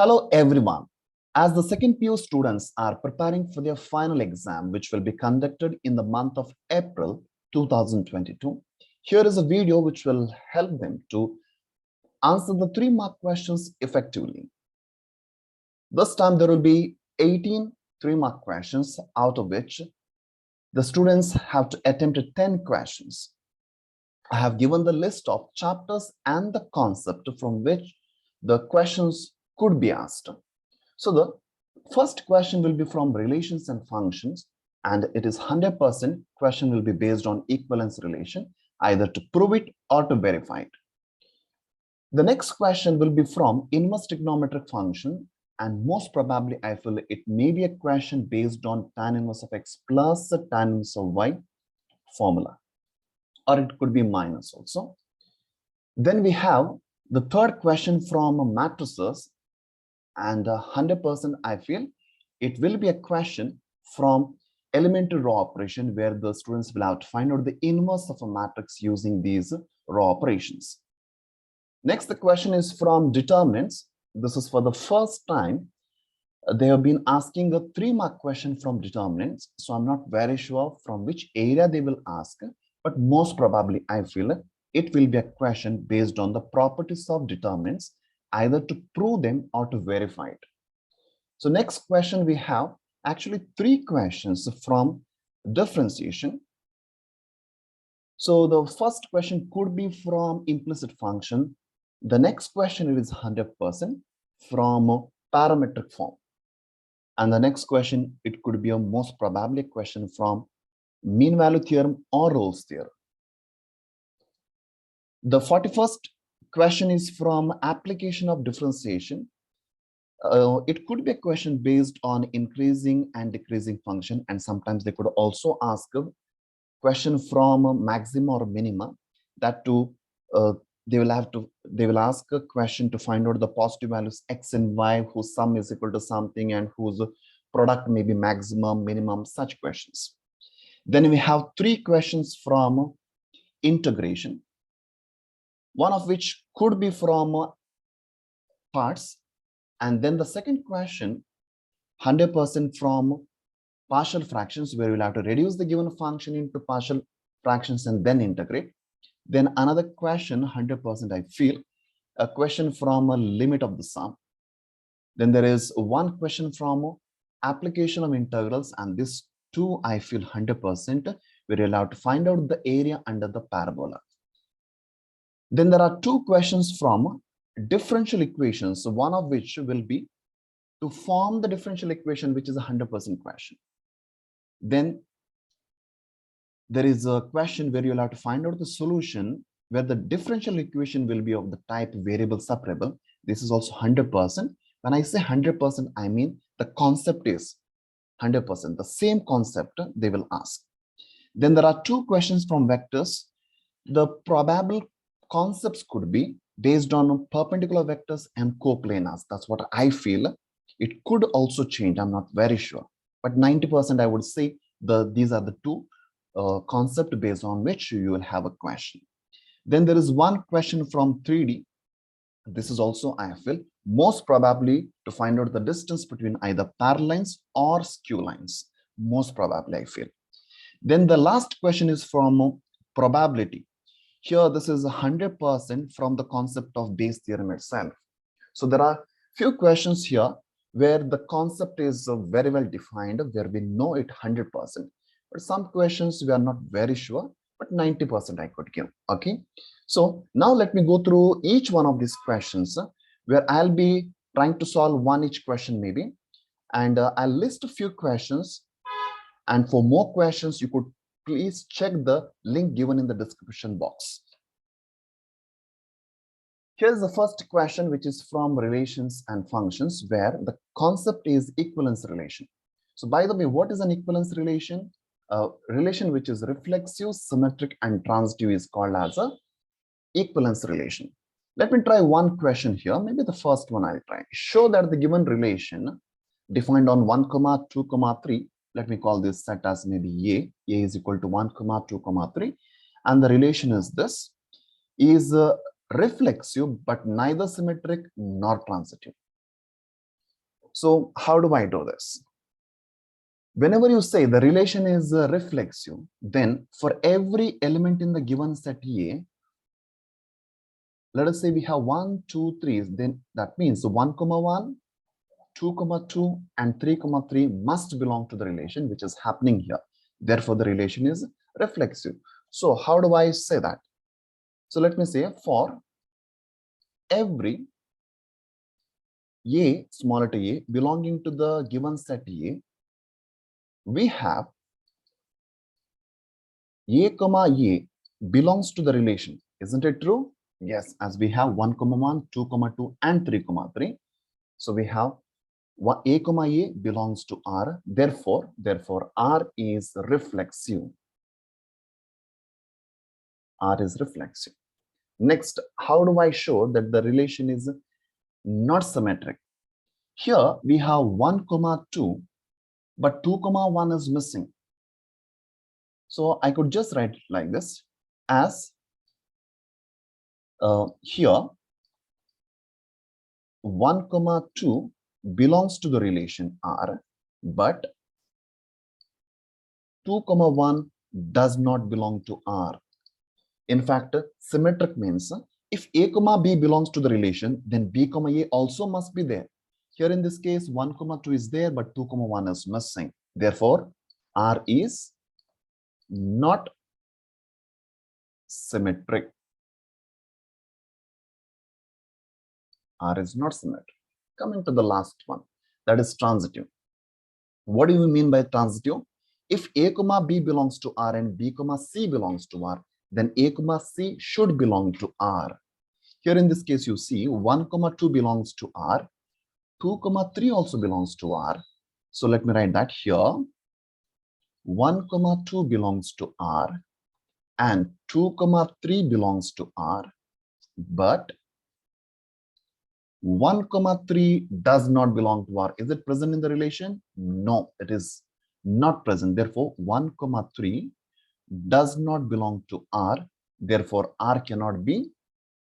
Hello everyone. As the second PU students are preparing for their final exam, which will be conducted in the month of April 2022, here is a video which will help them to answer the 3-mark questions effectively. This time there will be 18 3-mark questions, out of which the students have to attempt 10 questions. I have given the list of chapters and the concept from which the questions could be asked. So the first question will be from relations and functions, and it is 100% question will be based on equivalence relation, either to prove it or to verify it. The next question will be from inverse trigonometric function, and most probably I feel it may be a question based on tan inverse of x plus tan inverse of y formula, or it could be minus also. Then we have the third question from matrices, and 100% I feel it will be a question from elementary row operation, where the students will have to find out the inverse of a matrix using these row operations. Next, the question is from determinants. This is for the first time they have been asking a 3-mark question from determinants, so I'm not very sure from which area they will ask, but most probably I feel it will be a question based on the properties of determinants, either to prove them or to verify it. So next question, we have actually 3 questions from differentiation. So the first question could be from implicit function. The next question is 100% from parametric form. And the next question, it could be a most probably question from mean value theorem or Rolle's theorem. The 41st question is from application of differentiation. It could be a question based on increasing and decreasing function, and sometimes they could also ask a question from maxima or minima. That too, they will ask a question to find out the positive values x and y whose sum is equal to something and whose product may be maximum, minimum, such questions. Then we have 3 questions from integration, one of which could be from parts, and then the second question 100% from partial fractions, where we'll have to reduce the given function into partial fractions and then integrate. Then another question 100% I feel a question from a limit of the sum. Then there is one question from application of integrals, and this too I feel 100% we're allowed to find out the area under the parabola. Then there are 2 questions from differential equations, one of which will be to form the differential equation, which is a 100% question. Then there is a question where you'll have to find out the solution, where the differential equation will be of the type variable separable. This is also 100%. When I say 100%, I mean the concept is 100%, the same concept they will ask. Then there are 2 questions from vectors. The probable concepts could be based on perpendicular vectors and coplanars. That's what I feel. It could also change, I'm not very sure, but 90% I would say these are the 2 concepts based on which you will have a question. Then there is one question from 3D. This is also, I feel, most probably to find out the distance between either parallel lines or skew lines, most probably I feel. Then the last question is from probability. Here, this is 100% from the concept of Bayes' theorem itself. So there are few questions here where the concept is very well defined, where we know it 100%. But some questions we are not very sure, but 90% I could give. Okay. So now let me go through each one of these questions, where I'll be trying to solve one each question maybe, and I'll list a few questions. And for more questions, you could please check the link given in the description box. Here's the first question, which is from relations and functions, where the concept is equivalence relation. So by the way, what is an equivalence relation? A relation which is reflexive, symmetric, and transitive is called as a equivalence relation. Let me try one question here. Maybe the first one I'll try. Show that the given relation defined on 1, 2, 3. Let me call this set as maybe A. A is equal to 1, 2, 3. And the relation is this, is reflexive, but neither symmetric nor transitive. So how do I do this? Whenever you say the relation is reflexive, then for every element in the given set A, let us say we have 1, 2, 3, then that means 1, 1, 2, 2, and 3, 3 must belong to the relation which is happening here. Therefore, the relation is reflexive. So how do I say that? So let me say for every A, smaller to A, belonging to the given set A, we have A, A belongs to the relation. Isn't it true? Yes, as we have 1, 1, 2, 2, and 3, 3. So we have A, A belongs to R. Therefore, R is reflexive. R is reflexive. Next, how do I show that the relation is not symmetric? Here we have 1, 2, but 2, 1 is missing. So I could just write it like this as here 1, 2 belongs to the relation R, but 2, 1 does not belong to R. In fact, symmetric means if A, B belongs to the relation, then B, A also must be there. Here in this case, 1, 2 is there, but 2, 1 is missing. Therefore, R is not symmetric. R is not symmetric. Coming to the last one, that is transitive. What do you mean by transitive? If A, B belongs to R and B, C belongs to R, then A, C should belong to R. Here in this case, you see 1, 2 belongs to R, 2, 3 also belongs to R. So let me write that here. 1, 2 belongs to R and 2, 3 belongs to R, but 1, 3 does not belong to R. Is it present in the relation? No, it is not present. Therefore, 1, 3 does not belong to R. Therefore, R cannot be.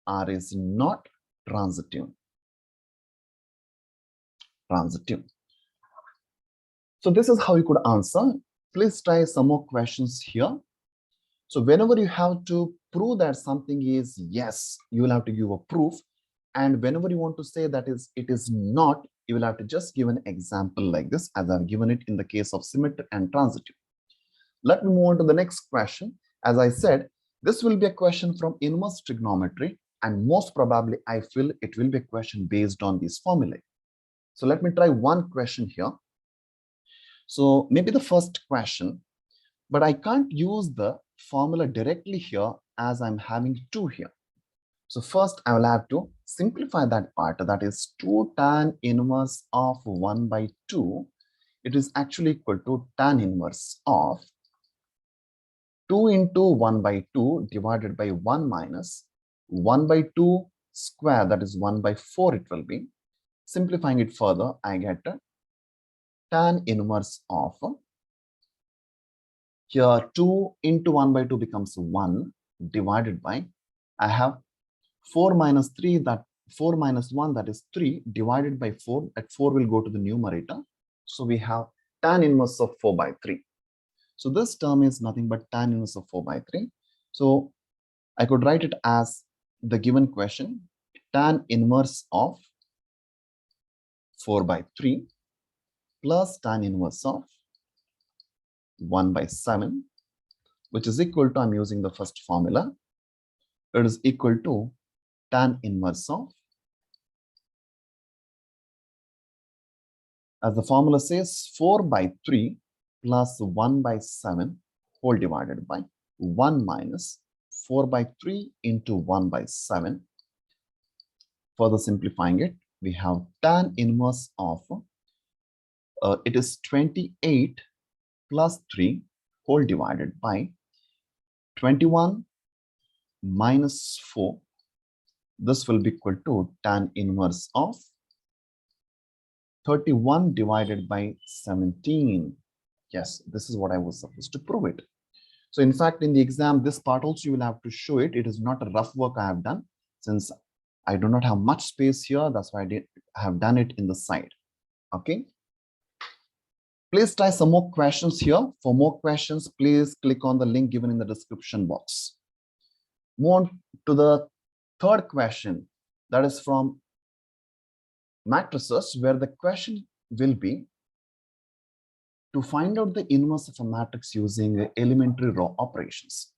R is not transitive. Transitive. So this is how you could answer. Please try some more questions here. So whenever you have to prove that something is yes, you will have to give a proof. And whenever you want to say that it is not, you will have to just give an example like this, as I've given it in the case of symmetric and transitive. Let me move on to the next question. As I said, this will be a question from inverse trigonometry, and most probably I feel it will be a question based on these formulae. So let me try one question here. So maybe the first question, but I can't use the formula directly here as I'm having two here. So first I will have to simplify that part, that is 2 tan inverse of 1 by 2. It is actually equal to tan inverse of 2 into 1 by 2 divided by 1 minus 1 by 2 square, that is 1 by 4 it will be. Simplifying it further, I get tan inverse of, here 2 into 1 by 2 becomes 1 divided by, I have 4 minus 3, that 4 minus 1, that is 3 divided by 4, that 4 will go to the numerator. So we have tan inverse of 4 by 3. So this term is nothing but tan inverse of 4 by 3. So I could write it as the given question, tan inverse of 4 by 3 plus tan inverse of 1 by 7, which is equal to, I'm using the first formula, it is equal to tan inverse of, as the formula says, 4 by 3 plus 1 by 7 whole divided by 1 minus 4 by 3 into 1 by 7. Further simplifying it, we have tan inverse of, it is 28 plus 3 whole divided by 21 minus 4. This will be equal to tan inverse of 31 divided by 17. Yes, this is what I was supposed to prove it. So in fact, in the exam, this part also you will have to show it. It is not a rough work I have done, since I do not have much space here. That's why I have done it in the side. Okay. Please try some more questions here. For more questions, please click on the link given in the description box. Move on to the third question, that is from matrices, where the question will be to find out the inverse of a matrix using elementary row operations.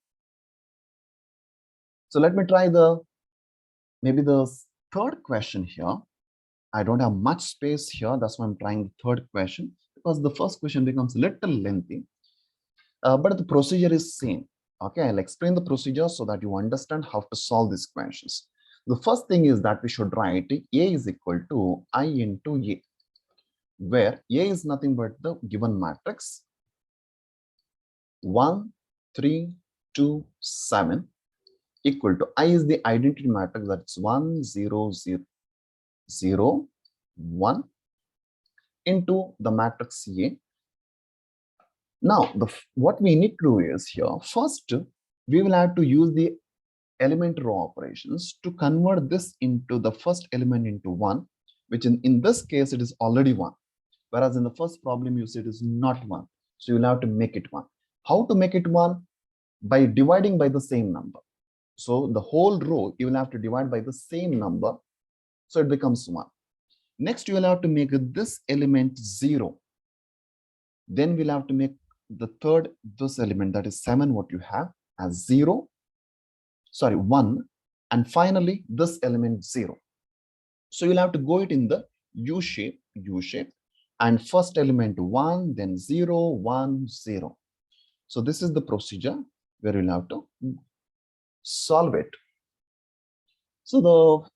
So let me try maybe the third question here. I don't have much space here. That's why I'm trying the third question, because the first question becomes a little lengthy, but the procedure is same. Okay, I'll explain the procedure so that you understand how to solve these questions. The first thing is that we should write A is equal to I into A, where A is nothing but the given matrix 1, 3, 2, 7 equal to I is the identity matrix, that's 1, 0, 0, 0, 1 into the matrix A. Now, what we need to do is here, first, we will have to use the element row operations to convert this into the first element into 1, which in this case, it is already 1. Whereas in the first problem, you see it is not 1. So you'll have to make it 1. How to make it 1? By dividing by the same number. So the whole row, you will have to divide by the same number. So it becomes 1. Next, you will have to make this element 0. Then we'll have to make the third, this element, that is 7, what you have as 1. And finally, this element 0. So you'll have to go it in the U shape, and first element 1, then 0, 1, 0. So this is the procedure where you'll have to solve it. So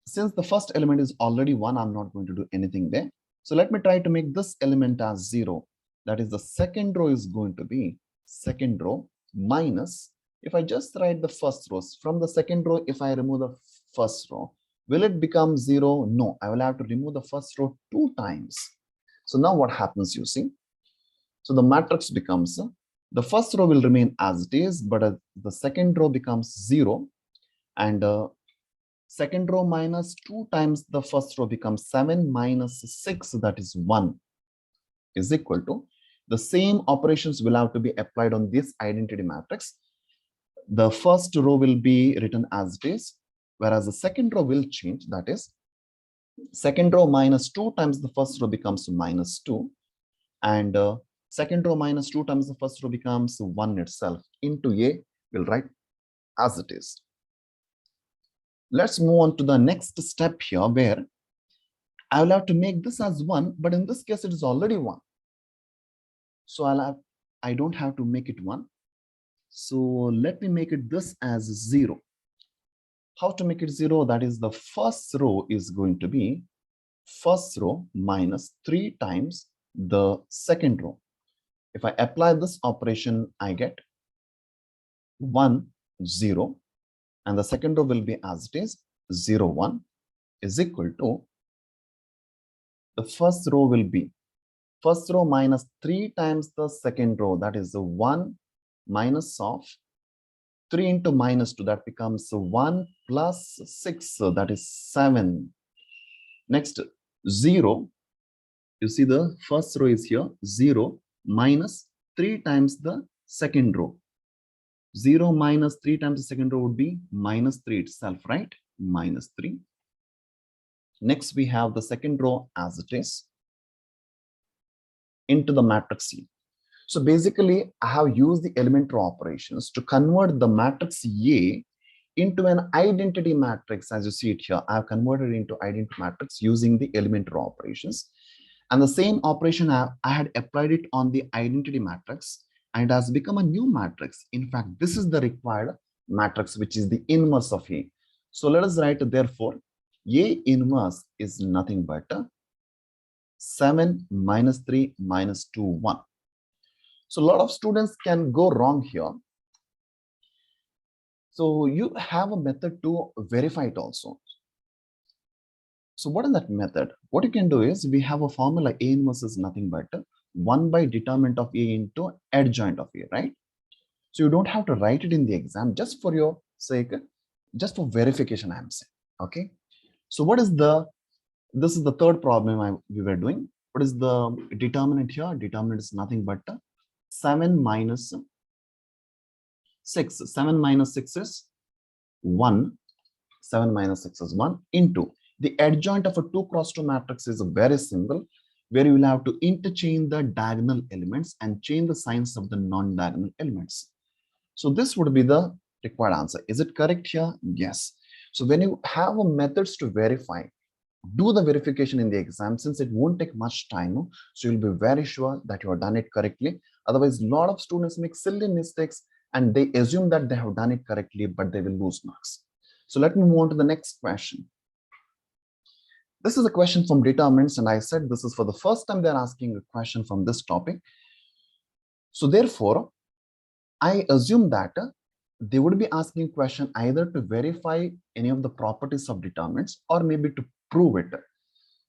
since the first element is already 1, I'm not going to do anything there. So let me try to make this element as 0. That is, the second row is going to be second row minus, if I just write the first row, from the second row, if I remove the first row, will it become 0? No, I will have to remove the first row 2 times. So now what happens, you see? So the matrix becomes, the first row will remain as it is, but the second row becomes 0. And second row minus 2 times the first row becomes 7 minus 6, that is 1, is equal to, the same operations will have to be applied on this identity matrix. The first row will be written as it is, whereas the second row will change. That is, second row minus 2 times the first row becomes minus 2. And second row minus 2 times the first row becomes 1 itself. Into A, we'll write as it is. Let's move on to the next step here, where I will have to make this as 1, but in this case, it is already 1. So I don't have to make it 1. So let me make it this as 0. How to make it 0? That is, the first row is going to be first row minus 3 times the second row. If I apply this operation, I get 1, 0. And the second row will be as it is, 0, 1 is equal to, the first row will be first row minus 3 times the second row, that is the 1 minus of 3 into minus 2, that becomes 1 plus 6, so that is 7. Next, 0, you see the first row is here, 0 minus 3 times the second row. 0 minus 3 times the second row would be minus 3 itself, right? Minus 3. Next, we have the second row as it is into the matrix C. So basically, I have used the element row operations to convert the matrix A into an identity matrix. As you see it here, I have converted it into identity matrix using the element row operations. And the same operation I had applied it on the identity matrix, and it has become a new matrix. In fact, this is the required matrix, which is the inverse of A. So let us write, therefore, A inverse is nothing but 7 minus 3 minus 2, 1. So a lot of students can go wrong here. So you have a method to verify it also. So what is that method? What you can do is, we have a formula, A inverse is nothing but 1 by determinant of A into adjoint of A, right? So you don't have to write it in the exam, just for your sake, just for verification, I'm saying. Okay. So what is this is the third problem we were doing. What is the determinant here? Determinant is nothing but 7 minus 6. 7 minus 6 is 1. 7 minus 6 is 1 into the adjoint of a 2 cross 2 matrix is very simple, where you will have to interchange the diagonal elements and change the signs of the non-diagonal elements. So this would be the required answer. Is it correct here? Yes. So when you have a methods to verify, do the verification in the exam, since it won't take much time. So you'll be very sure that you have done it correctly. Otherwise, a lot of students make silly mistakes and they assume that they have done it correctly, but they will lose marks. So let me move on to the next question. This is a question from determinants, and I said this is for the first time they're asking a question from this topic. So therefore, I assume that they would be asking a question either to verify any of the properties of determinants or maybe to prove it.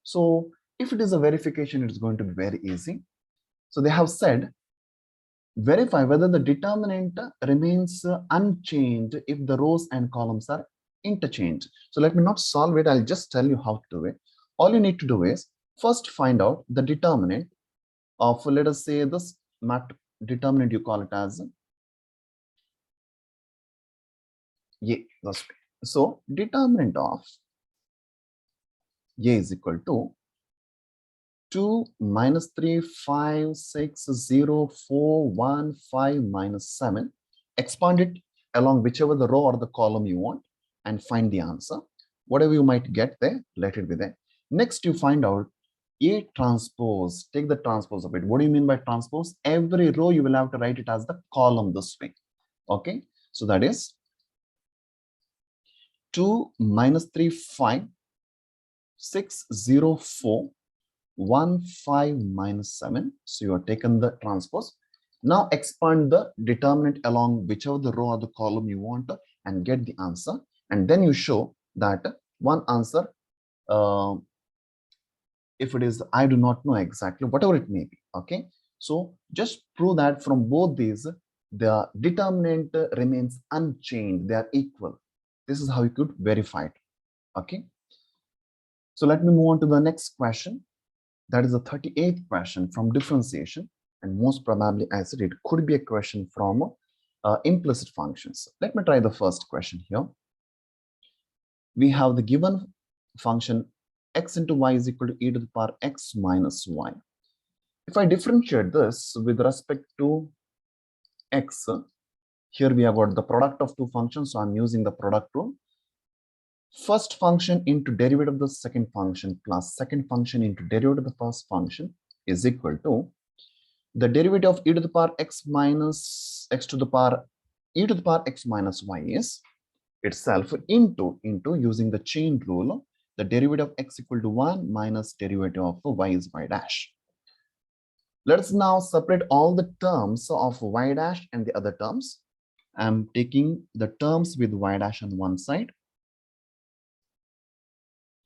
So if it is a verification, it's going to be very easy. So they have said, verify whether the determinant remains unchanged if the rows and columns are interchanged. So let me not solve it. I'll just tell you how to do it. All you need to do is first find out the determinant of, let us say, this determinant, you call it as A. So determinant of A is equal to 2 minus 3, 5, 6, 0, 4, 1, 5, minus 7. Expand it along whichever the row or the column you want and find the answer. Whatever you might get there, let it be there. Next, you find out A transpose. Take the transpose of it. What do you mean by transpose? Every row you will have to write it as the column this way. Okay, so that is 2 minus 3, 5, 6, 0, 4, 1, 5, minus 7. So you have taken the transpose. Now expand the determinant along whichever the row or the column you want and get the answer. And then you show that one answer, if it is, I do not know exactly, whatever it may be. Okay, so just prove that from both these, the determinant remains unchanged. They are equal. This is how you could verify it. Okay, so let me move on to the next question. That is the 38th question from differentiation, and most probably, I said, it could be a question from implicit functions. Let me try the first question here. We have the given function x into y is equal to e to the power x minus y. If I differentiate this with respect to x, here we have got the product of two functions, so I'm using the product rule. First function into derivative of the second function plus second function into derivative of the first function is equal to the derivative of e to the power x minus x to the power e to the power x minus y is itself into using the chain rule, the derivative of x equal to 1 minus derivative of y is y dash. Let us now separate all the terms of y dash and the other terms. I'm taking the terms with y dash on one side,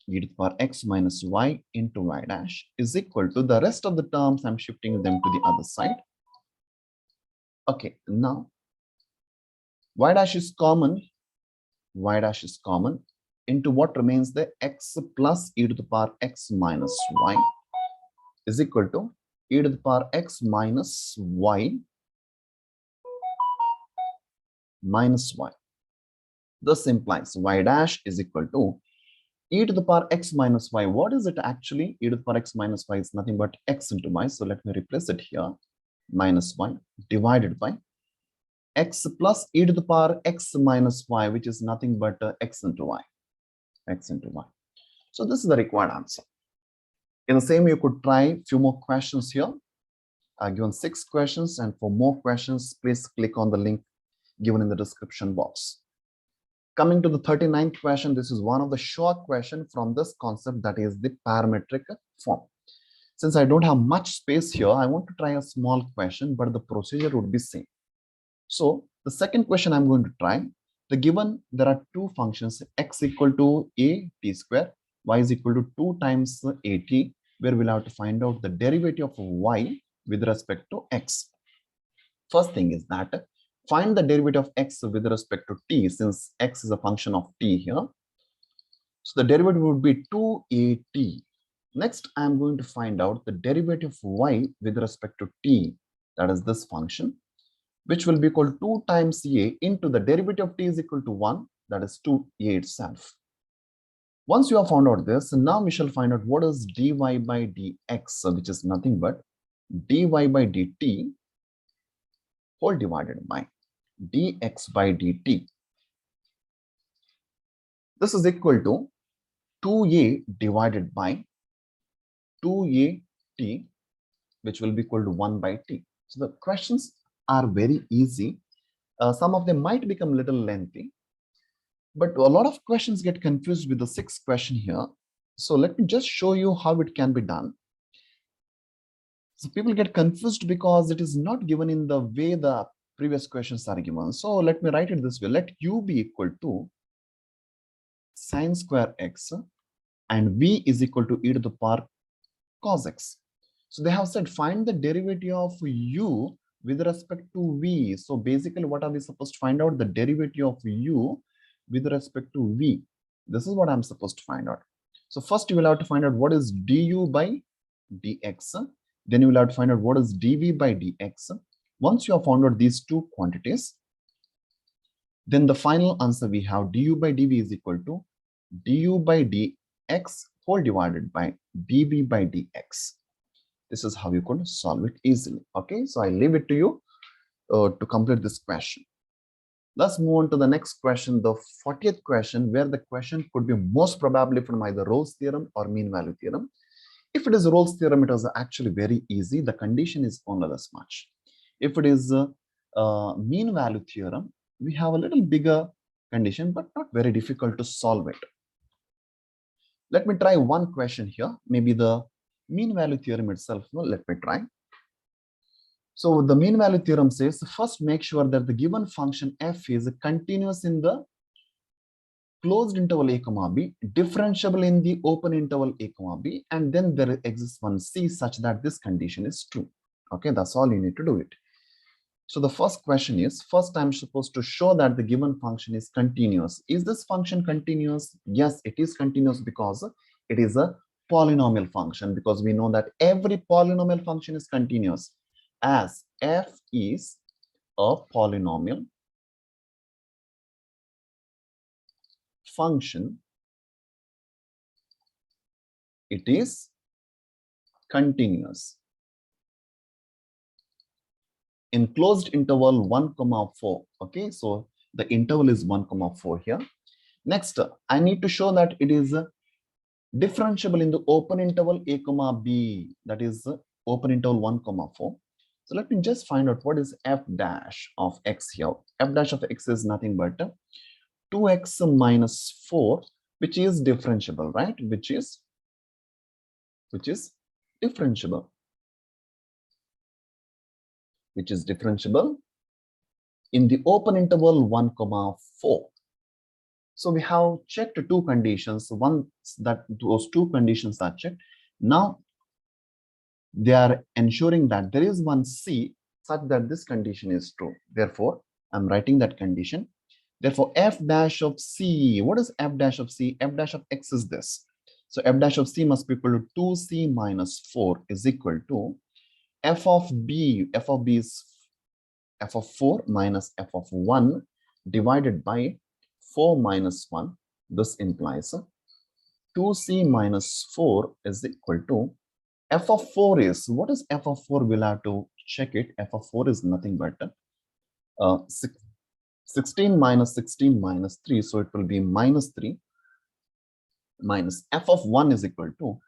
e to the power x minus y into y dash is equal to the rest of the terms. I'm shifting them to the other side. Okay, now y dash is common. Y dash is common into what remains the x plus e to the power x minus y is equal to e to the power x minus y minus y. This implies y dash is equal to e to the power x minus y. What is it actually? E to the power x minus y is nothing but x into y. So let me replace it here. Minus y divided by x plus e to the power x minus y, which is nothing but x into y. X into y. So this is the required answer. In the same, you could try a few more questions here. I've given 6 questions, and for more questions, please click on the link given in the description box. Coming to the 39th question, this is one of the short questions from this concept, that is the parametric form. Since I don't have much space here, I want to try a small question, but the procedure would be same. So the second question I'm going to try, there are two functions, x equal to a t square, y is equal to 2 times at, where we'll have to find out the derivative of y with respect to x. First thing is that find the derivative of x with respect to t, since x is a function of t here. So the derivative would be 2at. Next, I am going to find out the derivative of y with respect to t, that is this function, which will be equal to 2 times a into the derivative of t is equal to 1, that is 2a itself. Once you have found out this, now we shall find out what is dy by dx, which is nothing but dy by dt whole divided by dx by dt. This is equal to 2a divided by 2at, which will be equal to 1 by t. So the questions are very easy. Some of them might become a little lengthy, but a lot of questions get confused with the sixth question here. So let me just show you how it can be done. So people get confused because it is not given in the way the previous questions are given. So let me write it this way. Let u be equal to sine square x and v is equal to e to the power cos x. So they have said find the derivative of u with respect to v. So basically what are we supposed to find out? The derivative of u with respect to v. This is what I'm supposed to find out. So first you will have to find out what is du by dx. Then you will have to find out what is dv by dx. Once you have found out these two quantities, then the final answer we have du by dv is equal to du by dx whole divided by dv by dx. This is how you could solve it easily. Okay, so I leave it to you to complete this question. Let's move on to the next question, the 40th question, where the question could be most probably from either Rolle's theorem or mean value theorem. If it is Rolle's theorem, it is actually very easy. The condition is only this much. If it is mean value theorem, we have a little bigger condition, but not very difficult to solve it. Let me try one question here. Maybe the mean value theorem itself. Well, let me try. So the mean value theorem says, first make sure that the given function f is continuous in the closed interval a comma b, differentiable in the open interval a comma b, and then there exists one c such that this condition is true. Okay, that's all you need to do it. So the first question is, first I'm supposed to show that the given function is continuous. Is this function continuous? Yes, it is continuous because it is a polynomial function, because we know that every polynomial function is continuous, as f is a polynomial function, it is continuous in closed interval 1, 4. Okay, so the interval is 1, 4 here. Next, I need to show that it is differentiable in the open interval a comma b, that is open interval 1, 4. So let me just find out what is f dash of x here. F dash of x is nothing but 2x minus 4, which is differentiable, right? Which is differentiable. Which is differentiable in the open interval 1, 4. So we have checked two conditions. Once that those two conditions are checked, now they are ensuring that there is one c such that this condition is true. Therefore, I'm writing that condition. Therefore, f dash of c, what is f dash of c? F dash of x is this. So f dash of c must be equal to 2c minus 4 is equal to f of b. F of b is f of 4 minus f of 1 divided by 4 minus 1. This implies 2c minus 4 is equal to f of 4 is, what is f of 4? We'll have to check it. F of 4 is nothing but 16 minus 16 minus 3. So it will be minus 3 minus f of 1 is equal to,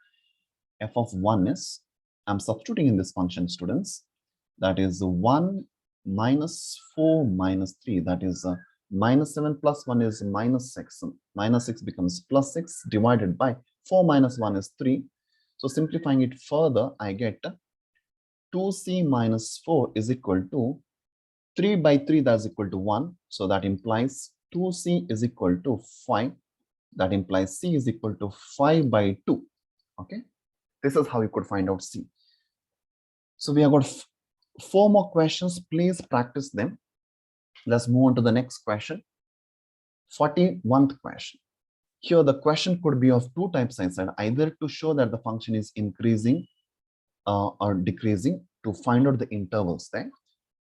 f of 1 is, I'm substituting in this function, students, that is 1 minus 4 minus 3, that is minus 7 plus 1 is minus 6. Minus 6 becomes plus 6 divided by 4 minus 1 is 3. So simplifying it further, I get 2c minus 4 is equal to 3 by 3, that's equal to 1. So that implies 2c is equal to 5. That implies c is equal to 5 by 2. Okay, this is how you could find out c. So we have got 4 more questions. Please practice them. Let's move on to the next question. 41st question. Here, the question could be of two types, I said, either to show that the function is increasing or decreasing to find out the intervals there,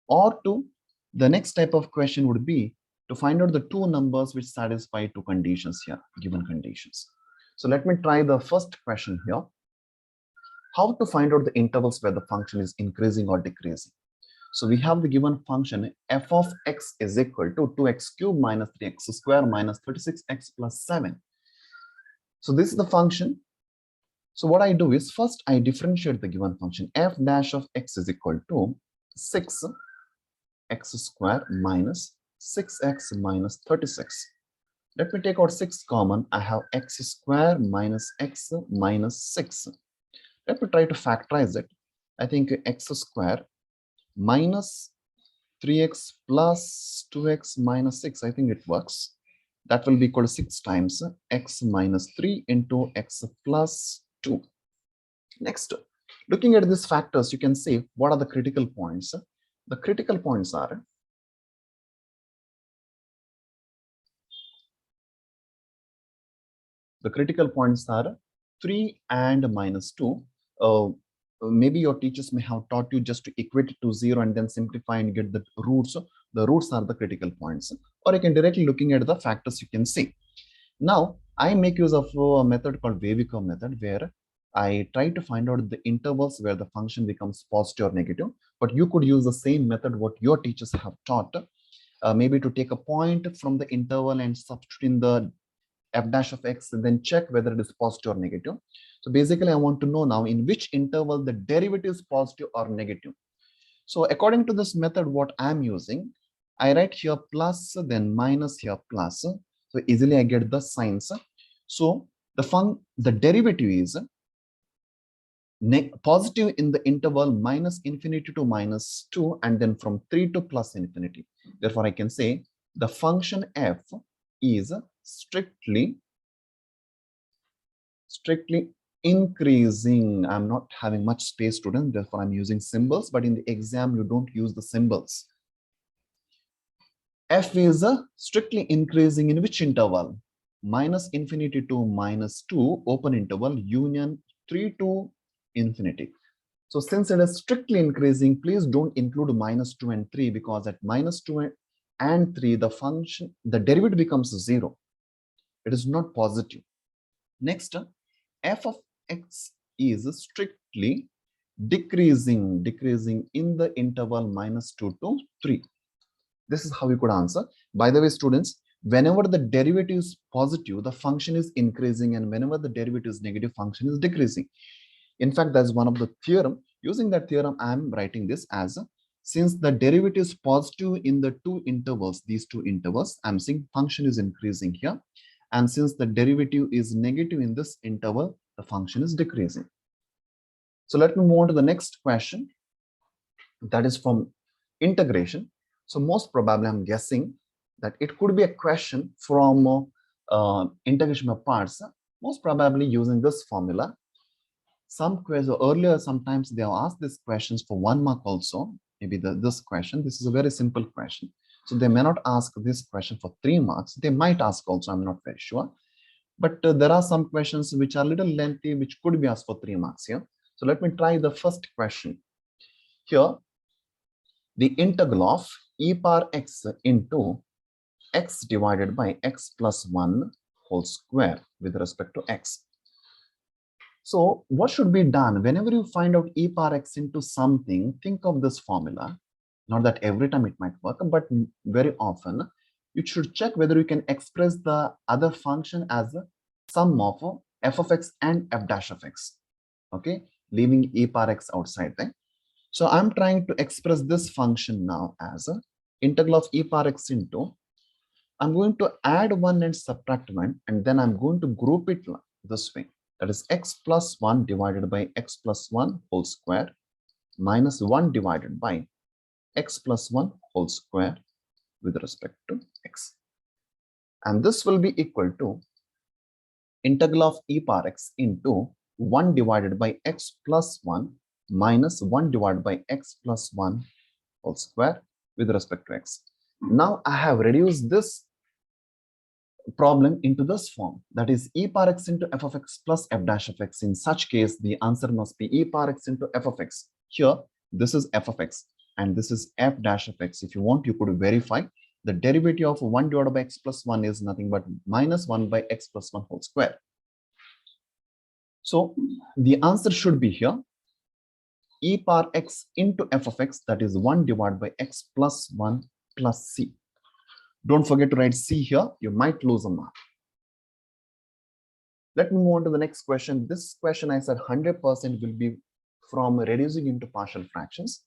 or to the next type of question would be to find out the two numbers which satisfy two conditions here, given conditions. So let me try the first question here. How to find out the intervals where the function is increasing or decreasing? So we have the given function f of x is equal to 2x cubed minus 3x square minus 36x plus 7. So this is the function. So what I do is first I differentiate the given function f dash of x is equal to 6x square minus 6x minus 36. Let me take out 6 common. I have x square minus x minus 6. Let me try to factorize it. I think x square minus 3x plus 2x minus 6. I think it works. That will be equal to 6 times x minus 3 into x plus 2. Next, looking at these factors, you can see what are the critical points. The critical points are The critical points are 3 and minus 2. Maybe your teachers may have taught you just to equate it to 0 and then simplify and get the roots. The roots are the critical points. Or you can directly looking at the factors you can see. Now, I make use of a method called wavy curve method where I try to find out the intervals where the function becomes positive or negative. But you could use the same method what your teachers have taught. Maybe to take a point from the interval and substitute in the f dash of x and then check whether it is positive or negative. So basically, I want to know now in which interval the derivative is positive or negative. So according to this method, what I'm using, I write here plus, then minus here plus. So easily I get the signs. So the derivative is positive in the interval minus infinity to minus 2 and then from 3 to plus infinity. Therefore, I can say the function f is strictly increasing. I'm not having much space, students, therefore I'm using symbols, but in the exam you don't use the symbols. F is strictly increasing in which interval? Minus infinity to minus 2 open interval union 3 to infinity. So since it is strictly increasing, please don't include minus 2 and 3 because at minus 2 and 3 the derivative becomes 0. It is not positive. Next, f of x is strictly decreasing in the interval minus 2 to 3. This is how we could answer. By the way, students, whenever the derivative is positive, the function is increasing, and whenever the derivative is negative, function is decreasing. In fact, that's one of the theorem. Using that theorem, I am writing this as since the derivative is positive in the two intervals, these two intervals, I'm saying function is increasing here. And since the derivative is negative in this interval, the function is decreasing. So let me move on to the next question. That is from integration. So most probably, I'm guessing that it could be a question from integration of parts, most probably using this formula. Some questions earlier, sometimes they have asked these questions for 1 mark also. Maybe this question. This is a very simple question. So they may not ask this question for 3 marks. They might ask also, I'm not very sure. But there are some questions which are a little lengthy, which could be asked for 3 marks here. So let me try the first question. Here, the integral of e power x into x divided by x plus 1 whole square with respect to x. So what should be done? Whenever you find out e power x into something, think of this formula. Not that every time it might work, but very often you should check whether you can express the other function as a sum of f of x and f dash of x. Okay, leaving e power x outside there. So I'm trying to express this function now as a integral of e power x into, I'm going to add 1 and subtract 1, and then I'm going to group it this way. That is x plus 1 divided by x plus 1 whole square minus 1 divided by x plus 1 whole square with respect to x. And this will be equal to integral of e power x into 1 divided by x plus 1 minus 1 divided by x plus 1 whole square with respect to x. Now I have reduced this problem into this form, that is e power x into f of x plus f dash of x. In such case, the answer must be e power x into f of x. Here, this is f of x and this is f dash of x. If you want, you could verify the derivative of 1 divided by x plus 1 is nothing but minus 1 by x plus 1 whole square. So the answer should be here e power x into f of x, that is 1 divided by x plus 1 plus c. Don't forget to write c here, you might lose a mark. Let me move on to the next question. This question I said 100% will be from reducing into partial fractions.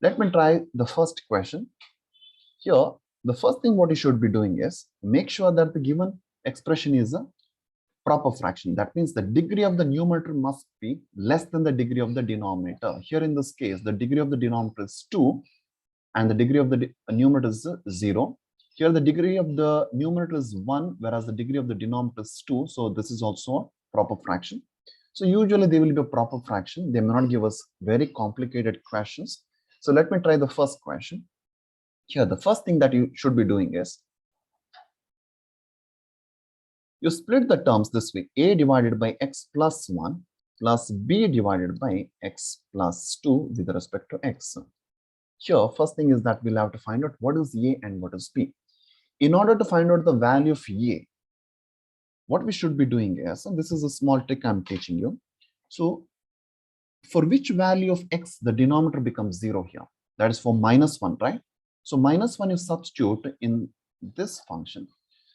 Let me try the first question. Here, the first thing what you should be doing is make sure that the given expression is a proper fraction. That means the degree of the numerator must be less than the degree of the denominator. Here in this case, the degree of the denominator is 2 and the degree of the numerator is 0. Here the degree of the numerator is 1, whereas the degree of the denominator is 2. So this is also a proper fraction. So usually they will be a proper fraction. They may not give us very complicated questions. So let me try the first question. Here, the first thing that you should be doing is you split the terms this way: a divided by x plus 1 plus b divided by x plus 2 with respect to x. Here, first thing is that we'll have to find out what is a and what is b. In order to find out the value of a, what we should be doing is, and this is a small trick I'm teaching you. So for which value of x the denominator becomes 0 here? That is for minus 1, right? So minus 1 you substitute in this function.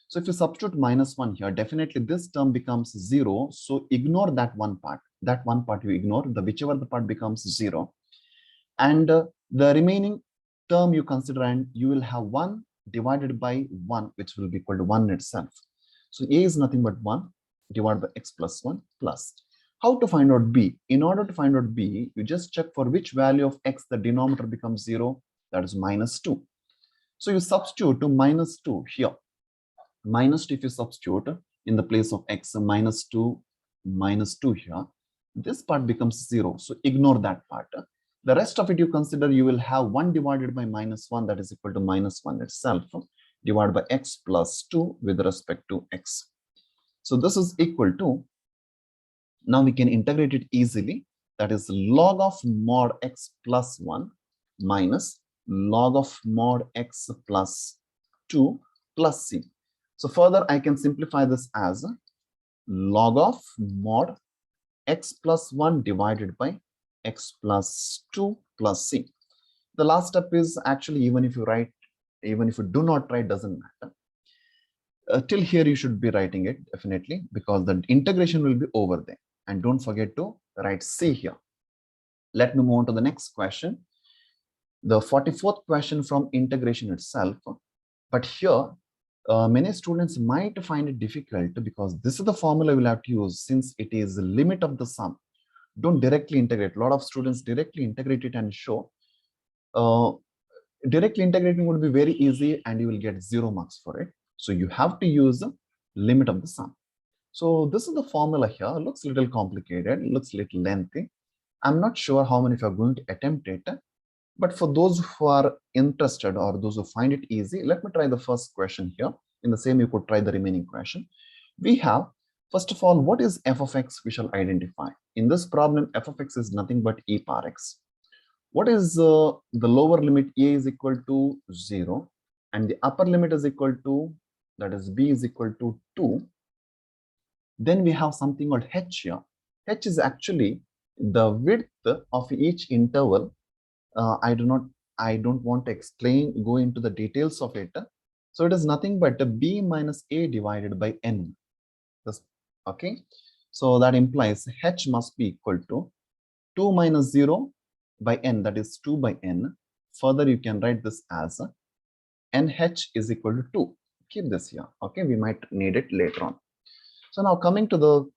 So if you substitute minus 1 here, definitely this term becomes 0. So ignore that one part. That one part you ignore, the whichever the part becomes 0. And the remaining term you consider, and you will have 1 divided by 1, which will be equal to 1 itself. So a is nothing but 1 divided by x plus 1 plus. How to find out b? In order to find out b, you just check for which value of x the denominator becomes 0, that is minus 2. So you substitute to minus 2 here. Minus 2, if you substitute in the place of x, minus 2 here, this part becomes 0. So ignore that part. The rest of it you consider, you will have 1 divided by minus 1, that is equal to minus 1 itself, divided by x plus 2 with respect to x. So this is equal to, now we can integrate it easily, that is log of mod x plus 1 minus log of mod x plus 2 plus c. So further I can simplify this as log of mod x plus 1 divided by x plus 2 plus c. The last step is actually, even if you do not write, doesn't matter. Till here you should be writing it definitely, because the integration will be over there. And don't forget to write c here. Let me move on to the next question. The 44th question from integration itself. But here, many students might find it difficult because this is the formula we'll have to use since it is the limit of the sum. Don't directly integrate. A lot of students directly integrate it and show. Directly integrating would be very easy and you will get 0 marks for it. So you have to use the limit of the sum. So this is the formula here. Looks a little complicated, looks a little lengthy. I'm not sure how many of you are going to attempt it. But for those who are interested or those who find it easy, let me try the first question here. In the same, you could try the remaining question. We have, first of all, what is f of x? We shall identify. In this problem, f of x is nothing but e power x. What is the lower limit? A is equal to 0 and the upper limit is equal to, that is b is equal to 2. Then we have something called h here. H is actually the width of each interval. I don't want to go into the details of it. So it is nothing but b minus a divided by n. Okay. So that implies h must be equal to 2 minus 0 by n, that is 2 by n. Further, you can write this as nh is equal to 2. Keep this here. Okay. We might need it later on. So now coming to the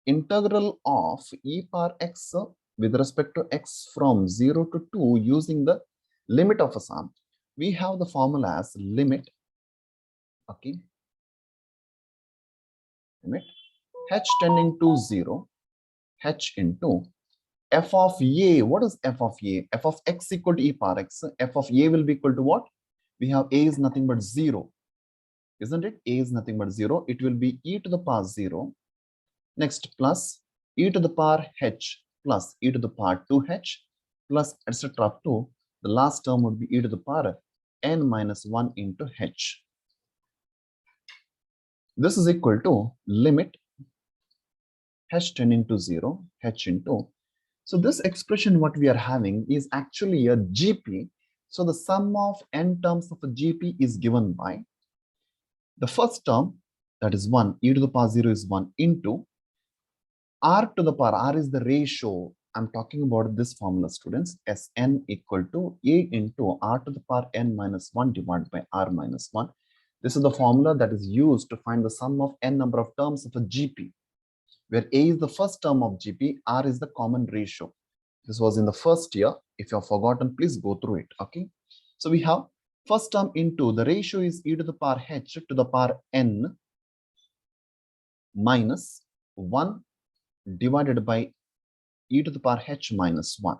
integral of e power x with respect to x from 0 to 2 using the limit of a sum, we have the formula as limit, okay, limit h tending to 0, h into f of a. What is f of a? F of x equal to e power x. F of a will be equal to what? We have a is nothing but 0. isn't it? A is nothing but 0. It will be e to the power 0. Next, plus e to the power h plus e to the power 2h plus etc. up to the last term would be e to the power n minus 1 into h. This is equal to limit h tending to 0, h into. So this expression what we are having is actually a GP. So the sum of n terms of a GP is given by the first term, that is 1, e to the power 0 is 1 into r to the power, r is the ratio. I'm talking about this formula, students, Sn equal to a into r to the power n minus 1 divided by r minus 1. This is the formula that is used to find the sum of n number of terms of a GP, where a is the first term of GP, r is the common ratio. This was in the first year. If you have forgotten, please go through it. Okay. So we have first term into the ratio is e to the power h to the power n minus 1 divided by e to the power h minus 1.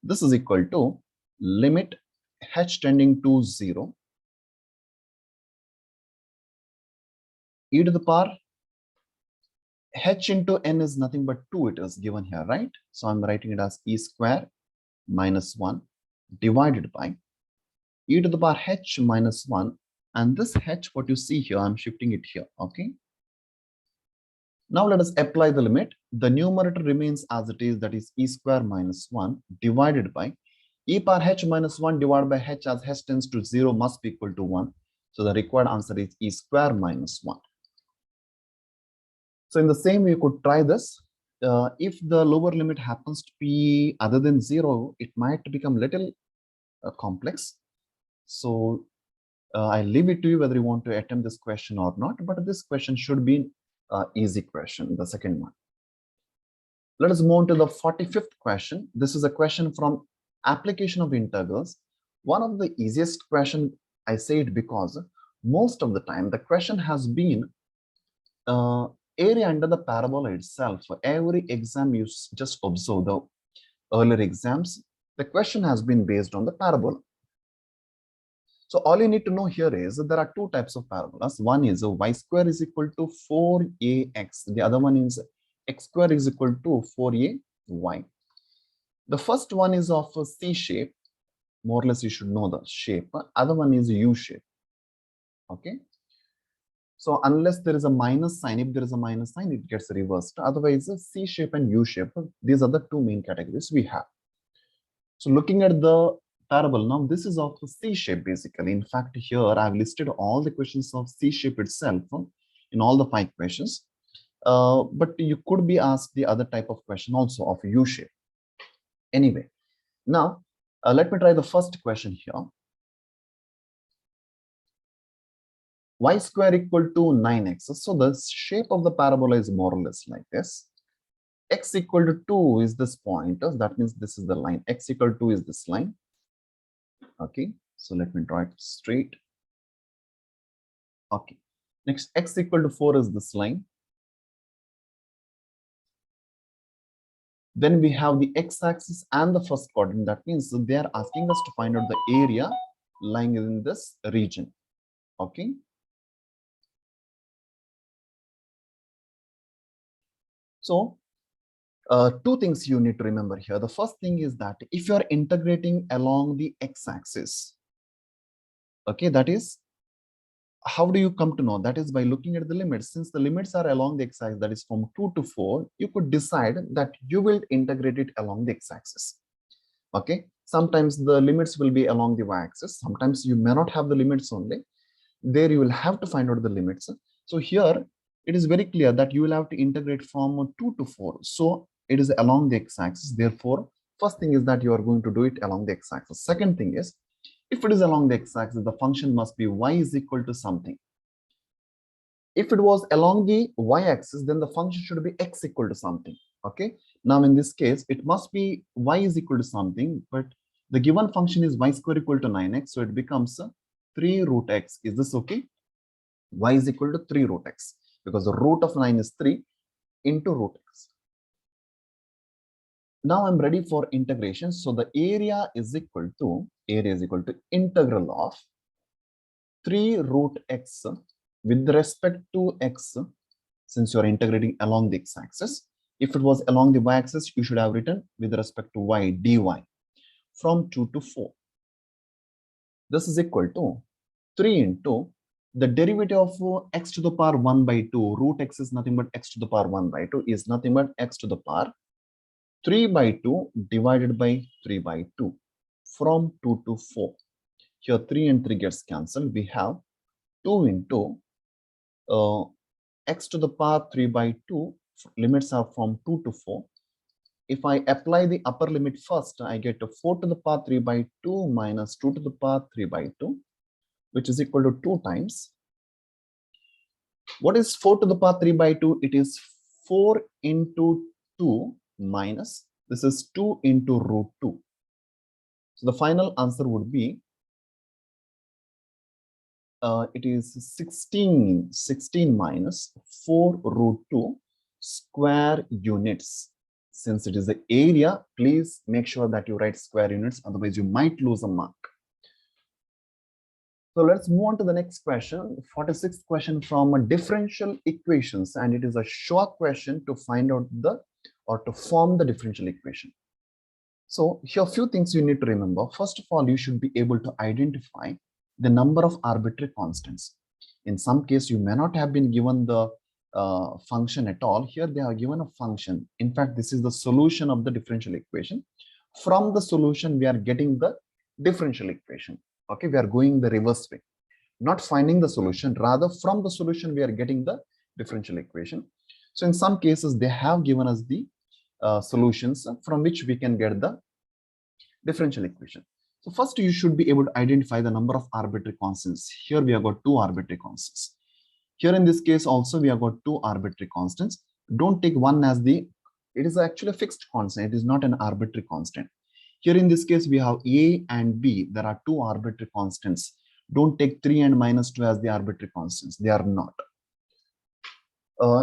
This is equal to limit h tending to 0, e to the power h into n is nothing but 2, it is given here, right? So I'm writing it as e square minus 1 divided by e to the power h minus 1, and this h what you see here, I'm shifting it here. Okay. Now let us apply the limit. The numerator remains as it is, that is e square minus 1 divided by e power h minus 1 divided by h, as h tends to 0 must be equal to 1. So the required answer is e square minus 1. So in the same way, you could try this. If the lower limit happens to be other than 0, it might become little complex. So I leave it to you whether you want to attempt this question or not, but this question should be an easy question, the second one. Let us move on to the 45th question. This is a question from application of integrals. One of the easiest question, I say it because most of the time the question has been area under the parabola itself. For every exam, you just observe the earlier exams, the question has been based on the parabola. So all you need to know here is that there are two types of parabolas. One is y square is equal to 4ax. The other one is x square is equal to 4ay. The first one is of a C shape. More or less you should know the shape. Other one is U shape. Okay. So unless there is a minus sign, if there is a minus sign, it gets reversed. Otherwise, C shape and U shape, these are the two main categories we have. So looking at the parabola, now this is of C shape basically. In fact, here I've listed all the questions of C shape itself in all the 5 questions. But you could be asked the other type of question also of U shape. Anyway, now let me try the first question here. Y square equal to 9x. So the shape of the parabola is more or less like this. X equal to 2 is this point. That means this is the line. X equal to 2 is this line. Okay, so let me draw it straight. Okay, next x equal to 4 is this line. Then we have the x-axis and the first quadrant. That means they are asking us to find out the area lying in this region. Okay. So two things you need to remember here. The first thing is that if you are integrating along the x-axis, okay, that is, how do you come to know? That is by looking at the limits. Since the limits are along the x-axis, that is from 2 to 4, you could decide that you will integrate it along the x-axis. Okay, sometimes the limits will be along the y-axis. Sometimes you may not have the limits only. There you will have to find out the limits. So here it is very clear that you will have to integrate from 2 to 4. So it is along the x-axis. Therefore, first thing is that you are going to do it along the x-axis. Second thing is, if it is along the x-axis, the function must be y is equal to something. If it was along the y-axis, then the function should be x equal to something. Okay. Now in this case, it must be y is equal to something, but the given function is y square equal to 9x. So it becomes 3 root x. Is this okay? Y is equal to 3 root x because the root of 9 is 3 into root x. Now I'm ready for integration. So the area is equal to integral of 3 root x with respect to x, since you are integrating along the x-axis. If it was along the y-axis, you should have written with respect to y, dy, from 2 to 4. This is equal to 3 into the derivative of x to the power 1 by 2. Root x is nothing but x to the power 1 by 2 is nothing but x to the power 3 by 2 divided by 3 by 2 from 2 to 4. Here 3 and 3 gets cancelled. We have 2 into x to the power 3 by 2. Limits are from 2 to 4. If I apply the upper limit first, I get to 4 to the power 3 by 2 minus 2 to the power 3 by 2, which is equal to 2 times. What is 4 to the power 3 by 2? It is 4 into 2 minus, this is 2 into root 2. So the final answer would be, it is 16 minus 4 root 2 square units. Since it is the area, please make sure that you write square units, otherwise you might lose a mark. So let's move on to the next question, 46th question from differential equations, and it is a short question to find out to form the differential equation. So here are a few things you need to remember. First of all, you should be able to identify the number of arbitrary constants. In some case, you may not have been given the function at all. Here they are given a function. In fact, this is the solution of the differential equation. From the solution, we are getting the differential equation. Okay, we are going the reverse way, not finding the solution. Rather, from the solution, we are getting the differential equation. So in some cases, they have given us the solutions from which we can get the differential equation. So first, you should be able to identify the number of arbitrary constants. Here we have got 2 arbitrary constants. Here in this case also we have got 2 arbitrary constants. Don't take one as it is actually a fixed constant. It is not an arbitrary constant. Here in this case we have A and B. There are 2 arbitrary constants. Don't take 3 and minus 2 as the arbitrary constants. They are not.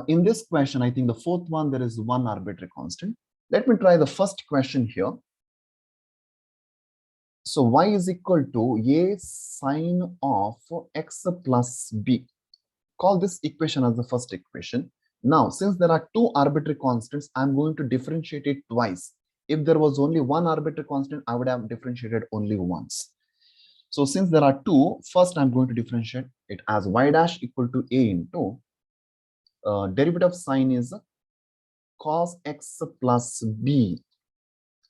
In this question, I think the fourth one, there is 1 arbitrary constant. Let me try the first question here. So y is equal to a sine of x plus b. Call this equation as the first equation. Now, since there are 2 arbitrary constants, I'm going to differentiate it twice. If there was only 1 arbitrary constant, I would have differentiated only once. So since there are 2, first I'm going to differentiate it as y dash equal to a into derivative of sine is cos x plus b.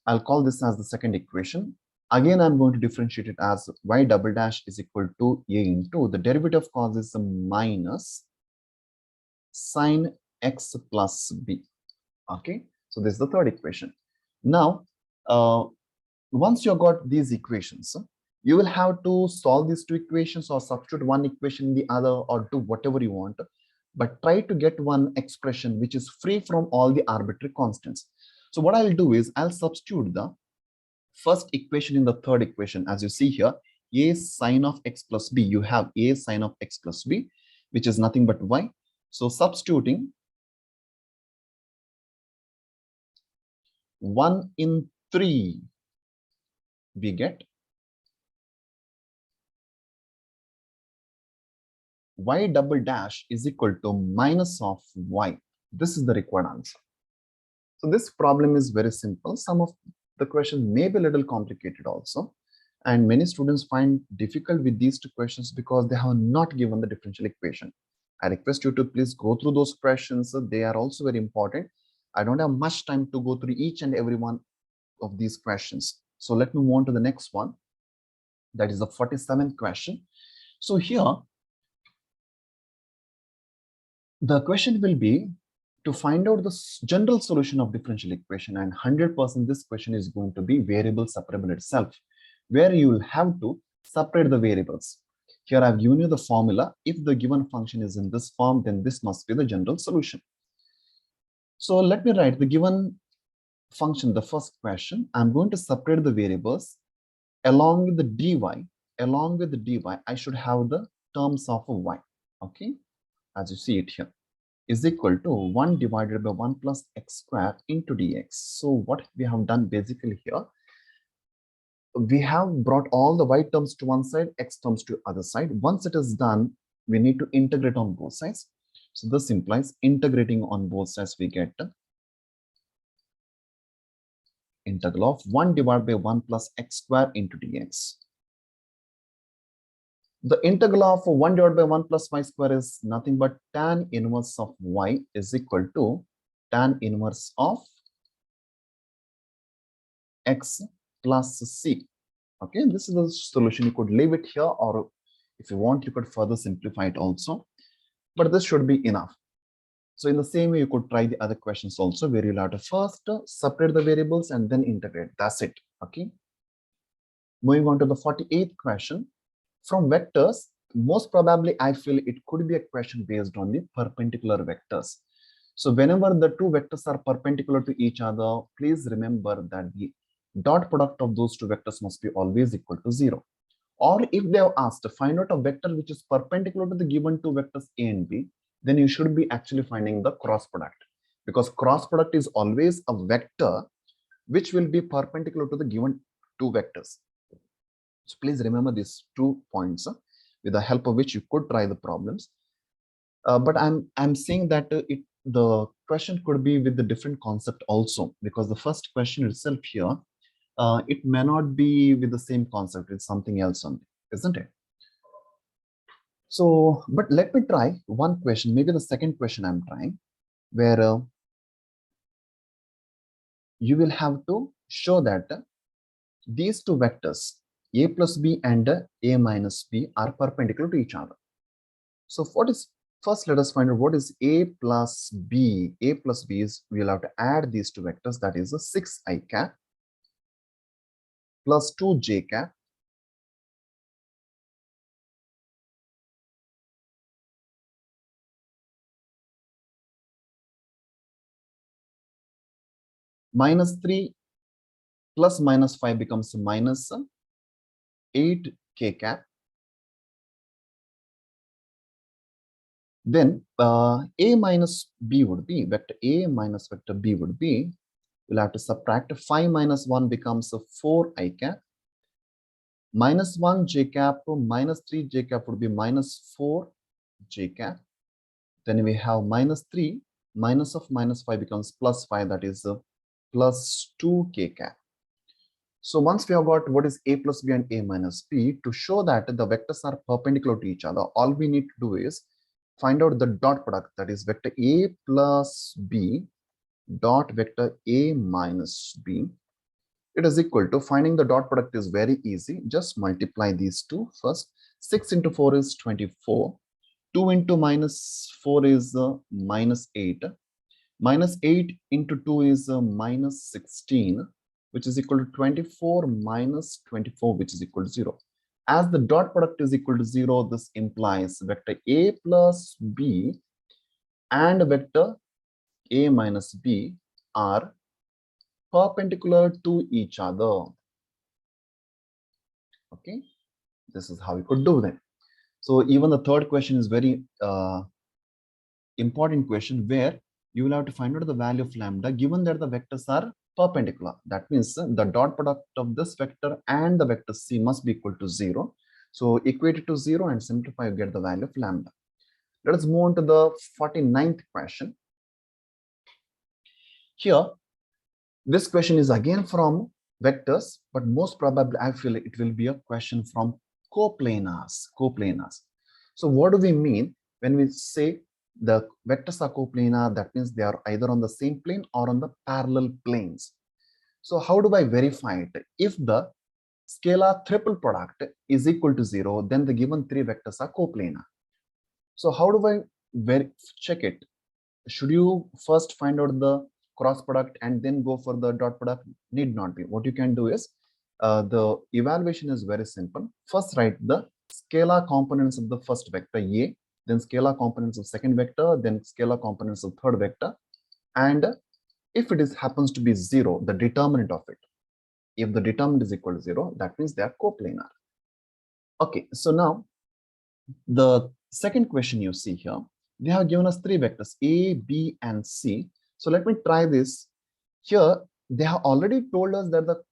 I'll call this as the second equation. Again, I'm going to differentiate it as y double dash is equal to a into the derivative of cos is minus sine x plus b. Okay, so this is the third equation. Now, once you got these equations, you will have to solve these 2 equations or substitute one equation in the other or do whatever you want. But try to get one expression which is free from all the arbitrary constants. So what I'll do is I'll substitute the first equation in the third equation. As you see here, a sine of x plus b, you have a sine of x plus b, which is nothing but y. So substituting 1 in 3, we get y double dash is equal to minus of y. This is the required answer. So this problem is very simple. Some of the questions may be a little complicated also. And many students find difficult with these 2 questions because they have not given the differential equation. I request you to please go through those questions. They are also very important. I don't have much time to go through each and every one of these questions. So let me move on to the next one. That is the 47th question. So here, the question will be to find out the general solution of differential equation, and 100% this question is going to be variable separable itself, where you will have to separate the variables. Here I've given you the formula. If the given function is in this form, then this must be the general solution. So let me write the given function, the first question. I'm going to separate the variables along with the dy. Along with the dy, I should have the terms of a y. Okay, as you see it here, is equal to 1 divided by 1 plus x square into dx. So what we have done basically here, we have brought all the y terms to one side, x terms to other side. Once it is done, we need to integrate on both sides. So this implies integrating on both sides, we get integral of 1 divided by 1 plus x square into dx. The integral of 1 divided by 1 plus y square is nothing but tan inverse of y is equal to tan inverse of x plus c. Okay, this is the solution. You could leave it here, or if you want, you could further simplify it also. But this should be enough. So in the same way, you could try the other questions also, where you'll have to first separate the variables and then integrate. That's it. Okay. Moving on to the 48th question. From vectors, most probably I feel it could be a question based on the perpendicular vectors. So whenever the two vectors are perpendicular to each other, please remember that the dot product of those two vectors must be always equal to 0. Or if they have asked to find out a vector which is perpendicular to the given two vectors A and B, then you should be actually finding the cross product, because cross product is always a vector which will be perpendicular to the given two vectors. So please remember these 2 points, with the help of which you could try the problems. But I'm saying that the question could be with the different concept also, because the first question itself here, it may not be with the same concept. It's something else only, isn't it? So, but let me try one question, maybe the second question I'm trying, where you will have to show that these two vectors, a plus b and a minus b, are perpendicular to each other. So what is, first let us find out what is a plus b. A plus b is, we'll have to add these two vectors, that is a 6i cap plus 2j cap minus 3 plus minus 5 becomes minus 8k cap. Then a minus b would be, vector a minus vector b would be, we'll have to subtract 5 minus 1 becomes 4i cap, minus 1 j cap minus 3 j cap would be minus 4 j cap. Then we have minus 3, minus of minus 5 becomes plus 5, that is plus 2k cap. So once we have got what is a plus b and a minus b, to show that the vectors are perpendicular to each other, all we need to do is find out the dot product, that is vector a plus b dot vector a minus b. It is equal to, finding the dot product is very easy. Just multiply these two first. 6 into 4 is 24. 2 into minus 4 is minus 8. Minus 8 into 2 is minus 16, which is equal to 24 minus 24, which is equal to 0. As the dot product is equal to 0, this implies vector a plus b and vector a minus b are perpendicular to each other. Okay, this is how we could do that. So even the third question is very important question, where you will have to find out the value of lambda given that the vectors are perpendicular. That means the dot product of this vector and the vector c must be equal to 0. So equate it to 0 and simplify, you get the value of lambda. Let us move on to the 49th question. Here, this question is again from vectors, but most probably I feel it will be a question from coplanars. So what do we mean when we say the vectors are coplanar? That means they are either on the same plane or on the parallel planes. So how do I verify it? If the scalar triple product is equal to 0, then the given three vectors are coplanar. So how do I check it? Should you first find out the cross product and then go for the dot product? Need not be. What you can do is, the evaluation is very simple. First write the scalar components of the first vector a, then scalar components of second vector, then scalar components of third vector, and if it happens to be 0, the determinant of it. If the determinant is equal to 0, that means they are coplanar. Okay, so now the second question you see here, they have given us three vectors a, b, and c. So let me try this. Here they have already told us that the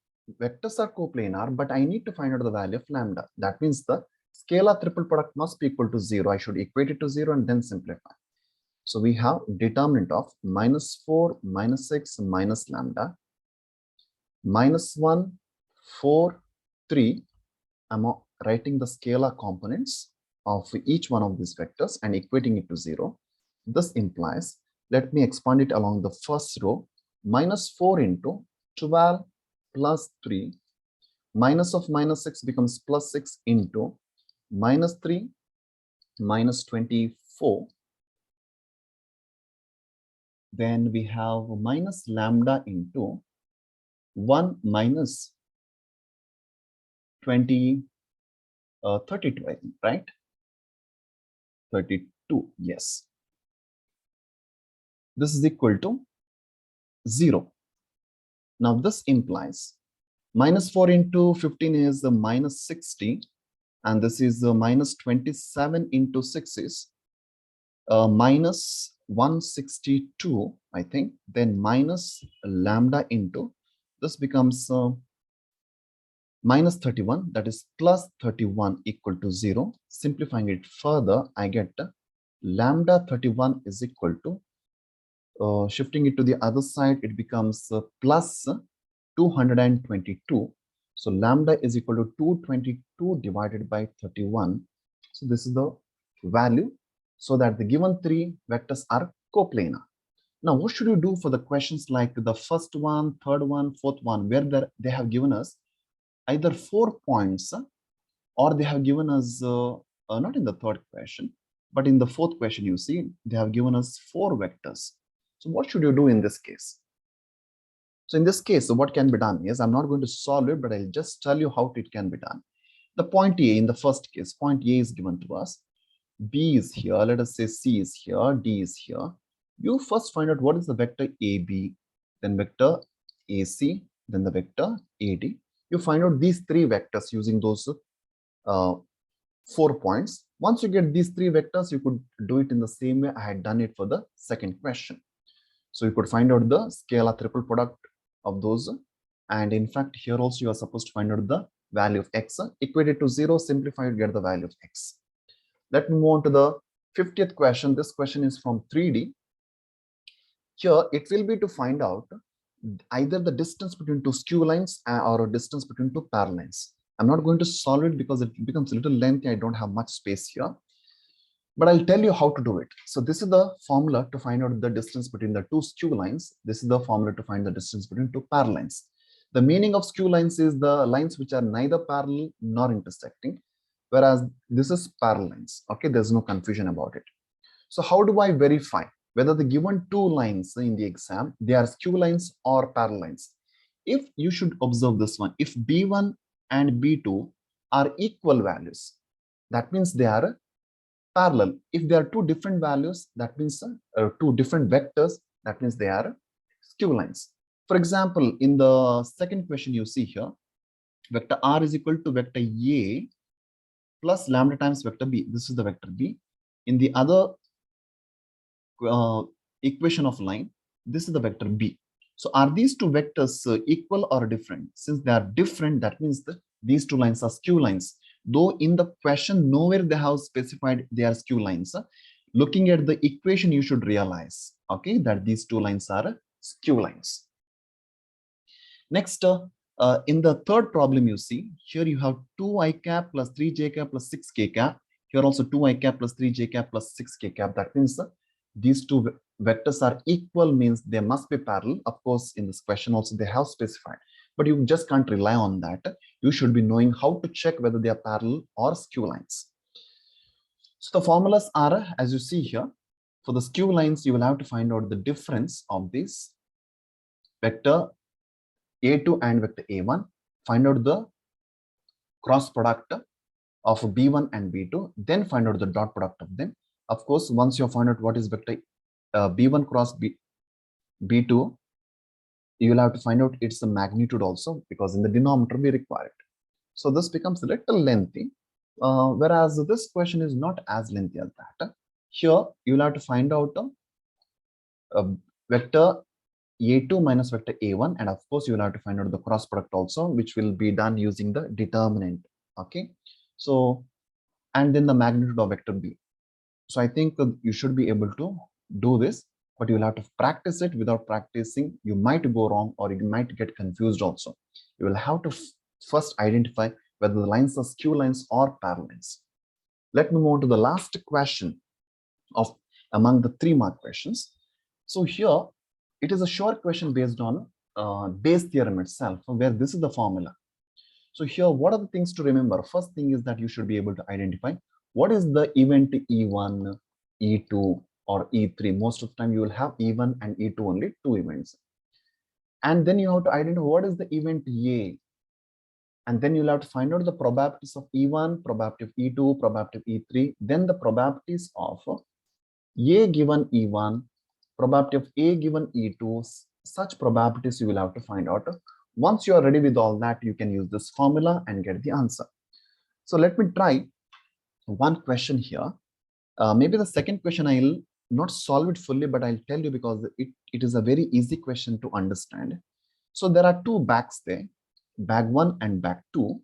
vectors are coplanar, but I need to find out the value of lambda. That means the scalar triple product must be equal to 0. I should equate it to 0 and then simplify. So we have determinant of -4, -6, minus lambda, -1, 4, 3. I'm writing the scalar components of each one of these vectors and equating it to 0. This implies, let me expand it along the first row, -4 into 12 plus 3, minus of -6 becomes +6 into -3 minus 24. Then we have minus lambda into 1 minus 32, I think, right? 32, yes. This is equal to 0. Now this implies -4 into 15 is the -60, and this is the -27 into 6 is minus 162, I think. Then minus lambda into, this becomes -31, that is +31 equal to 0. Simplifying it further, I get lambda 31 is equal to, shifting it to the other side, it becomes plus 222. So lambda is equal to 222 divided by 31. So this is the value, so that the given three vectors are coplanar. Now, what should you do for the questions like the first one, third one, fourth one, where they have given us either 4 points, or they have given us, not in the third question, but in the fourth question, you see, they have given us 4 vectors. So what should you do in this case? So in this case, what can be done is, I'm not going to solve it, but I'll just tell you how it can be done. The point A, in the first case, point A is given to us. B is here, let us say C is here, D is here. You first find out what is the vector AB, then vector AC, then the vector AD. You find out these 3 vectors using those 4 points. Once you get these 3 vectors, you could do it in the same way I had done it for the second question. So you could find out the scalar triple product of those. And in fact, here also you are supposed to find out the value of x. Equate it to 0, simplify it, get the value of x. Let me move on to the 50th question. This question is from 3D. Here, it will be to find out either the distance between 2 skew lines or a distance between 2 parallel lines. I'm not going to solve it because it becomes a little lengthy. I don't have much space here, but I'll tell you how to do it. So this is the formula to find out the distance between the 2 skew lines. This is the formula to find the distance between 2 parallel lines. The meaning of skew lines is the lines which are neither parallel nor intersecting, whereas this is parallel lines. Okay, there's no confusion about it. So how do I verify whether the given 2 lines in the exam, they are skew lines or parallel lines? If you should observe this one, if B1 and B2 are equal values, that means they are parallel. If there are 2 different values, that means 2 different vectors, that means they are skew lines. For example, in the second question you see here, vector R is equal to vector A plus lambda times vector B. This is the vector B. In the other equation of line, this is the vector B. So are these 2 vectors equal or different? Since they are different, that means that these 2 lines are skew lines. Though in the question, nowhere they have specified they are skew lines. Looking at the equation, you should realize, okay, that these 2 lines are skew lines. Next, in the third problem, you see, here you have 2i cap plus 3j cap plus 6k cap. Here also 2i cap plus 3j cap plus 6k cap. That means these 2 vectors are equal, means they must be parallel. Of course, in this question also they have specified, but you just can't rely on that. You should be knowing how to check whether they are parallel or skew lines. So the formulas are, as you see here, for the skew lines, you will have to find out the difference of this vector A2 and vector A1, find out the cross product of B1 and B2, then find out the dot product of them. Of course, once you find out what is vector B1 cross B2, you will have to find out its magnitude also, because in the denominator we require it. So this becomes a little lengthy, whereas this question is not as lengthy as that. Here you will have to find out vector A2 minus vector A1, and of course you will have to find out the cross product also, which will be done using the determinant. Okay, so and then the magnitude of vector B. So I think you should be able to do this, but you'll have to practice it. Without practicing, you might go wrong or you might get confused also. You will have to first identify whether the lines are skew lines or parallel lines. Let me move on to the last question of among the 3-mark questions. So here, it is a short question based on Bayes theorem itself, where this is the formula. So here, what are the things to remember? First thing is that you should be able to identify what is the event E1, E2, or E3. Most of the time, you will have E1 and E2 only, 2 events. And then you have to identify what is the event A. And then you'll have to find out the probabilities of E1, probability of E2, probability of E3, then the probabilities of A given E1, probability of A given E2, such probabilities you will have to find out. Once you are ready with all that, you can use this formula and get the answer. So let me try one question here. Maybe the second question I'll not solve it fully, but I'll tell you because it is a very easy question to understand. So there are 2 bags there, bag 1 and bag 2.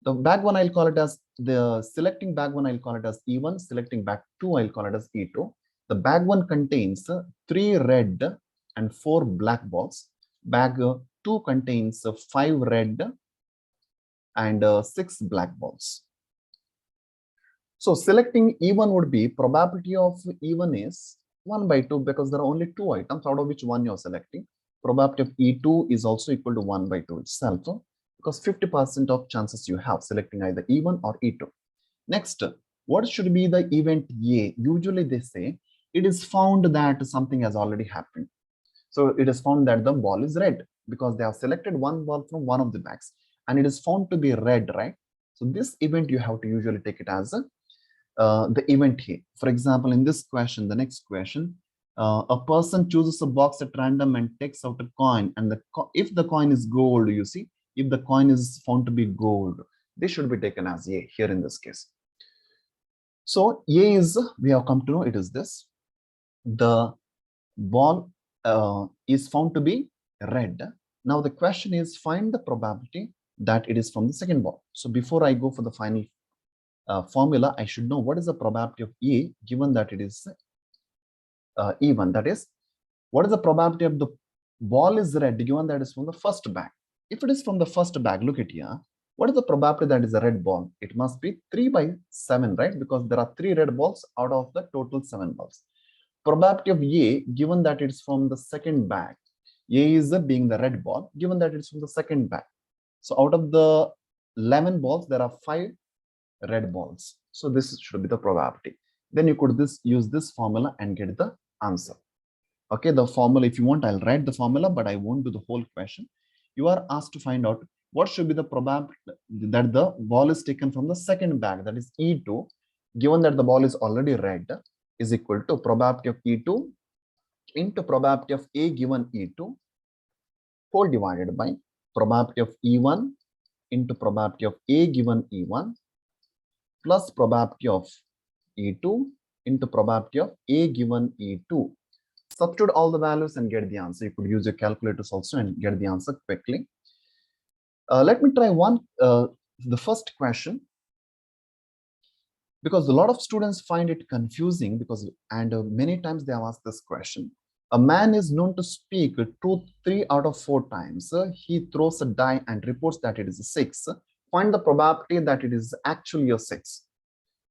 The bag 1 I'll call it as the selecting bag 1 I'll call it as E1, selecting bag 2 I'll call it as E2. The bag 1 contains 3 red and 4 black balls. Bag 2 contains 5 red and 6 black balls. So selecting E1 would be probability of E1 is 1 by 2 because there are only 2 items out of which one you're selecting. Probability of E2 is also equal to 1 by 2 itself because 50% of chances you have selecting either E1 or E2. Next, what should be the event A? Usually they say it is found that something has already happened. So it is found that the ball is red because they have selected one ball from one of the bags and it is found to be red, right? So this event you have to usually take it as the event A. For example, in this question, the next question, a person chooses a box at random and takes out a coin, and if the coin is gold, you see, if the coin is found to be gold, this should be taken as A here in this case. So A is, we have come to know it is this. The ball is found to be red. Now the question is find the probability that it is from the second ball. So before I go for the final formula, I should know what is the probability of A given that it is even. That is, what is the probability of the ball is red given that is from the first bag? If it is from the first bag, look at here. What is the probability that is a red ball? It must be 3 by 7, right? Because there are 3 red balls out of the total 7 balls. Probability of A given that it's from the second bag. A is being the red ball given that it's from the second bag. So out of the 11 balls, there are 5 red balls. So this should be the probability. Then you could use this formula and get the answer. Okay, the formula, if you want, I'll write the formula, but I won't do the whole question. You are asked to find out what should be the probability that the ball is taken from the second bag, that is E2, given that the ball is already red, is equal to probability of E2 into probability of A given E2 whole divided by probability of E1 into probability of A given E1 plus probability of E2 into probability of A given E2. Substitute all the values and get the answer. You could use your calculators also and get the answer quickly. Let me try the first question, because a lot of students find it confusing and many times they have asked this question. A man is known to speak truth 3 out of 4 times. He throws a die and reports that it is a 6. Find the probability that it is actually a 6.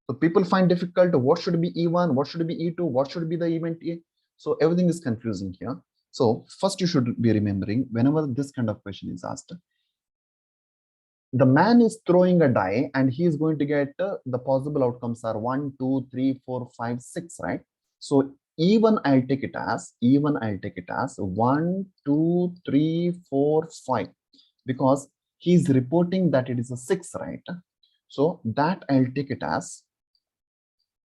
So people find difficult. What should be E1? What should be E2? What should be the event A? So everything is confusing here. So first you should be remembering whenever this kind of question is asked, the man is throwing a die and he is going to get the possible outcomes are 1, 2, 3, 4, 5, 6, right? So even I'll take it as 1, 2, 3, 4, 5 because he's reporting that it is a 6, right? So that I'll take it as